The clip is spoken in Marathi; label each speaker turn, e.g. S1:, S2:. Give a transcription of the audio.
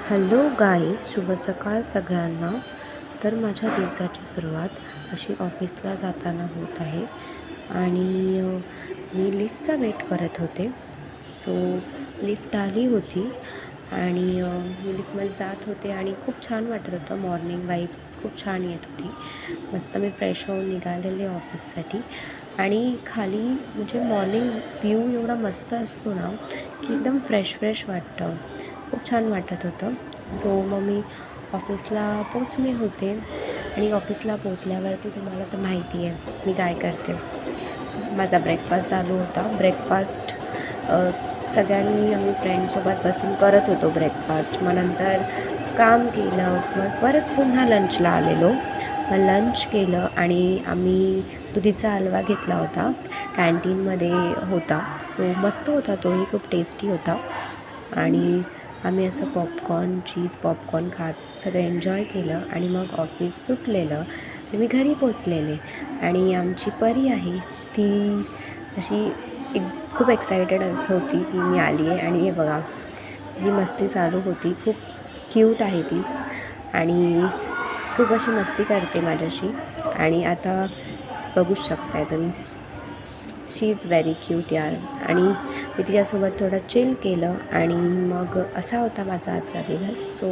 S1: हॅलो गाईज, शुभ सकाळ सगळ्यांना. तर माझ्या दिवसाची सुरुवात अशी ऑफिसला जाताना होत आहे आणि मी लिफ्टचा वेट करत होते. सो लिफ्ट आली होती आणि मी लिफ्टमध्ये जात होते आणि खूप छान वाटत होतं. मॉर्निंग वाईब्स खूप छान येत होती. मस्त मी फ्रेश होऊन निघालेले ऑफिससाठी आणि खाली म्हणजे मॉर्निंग व्ह्यू एवढा मस्त असतो ना की एकदम फ्रेश वाटतं. खूप छान वाटत होतं. सो मग मी ऑफिसला पोचले होते आणि ऑफिसला पोचल्यावरती तुम्हाला तर माहिती आहे मी काय करते. माझा ब्रेकफास्ट चालू होता. ब्रेकफास्ट सगळ्यांनी आम्ही फ्रेंडसोबत बसून करत होतो ब्रेकफास्ट. मग नंतर काम केलं, मग परत पुन्हा लंचला आलेलो. मग लंच केलं आणि आम्ही दुधीचा हलवा घेतला होता, कॅन्टीनमध्ये होता. सो मस्त होता, तोही खूप टेस्टी होता. आणि आम्ही असं चीज पॉपकॉर्न खात सगळं एन्जॉय केलं आणि मग ऑफिस सुटलेलं आणि मी घरी पोचलेले. आणि आमची परी आहे ती अशी खूप एक्सायटेड होती की मी आली आहे. आणि हे बघा, जी मस्ती चालू होती, खूप क्यूट आहे ती आणि खूप अशी मस्ती करते माझ्याशी. आणि आता बघूच शकताय तुम्ही, शी इज व्हेरी क्यूट यार. आणि मी तिच्यासोबत थोडं चिल केलं आणि मग असा होता माझा आजचा दिवस. सो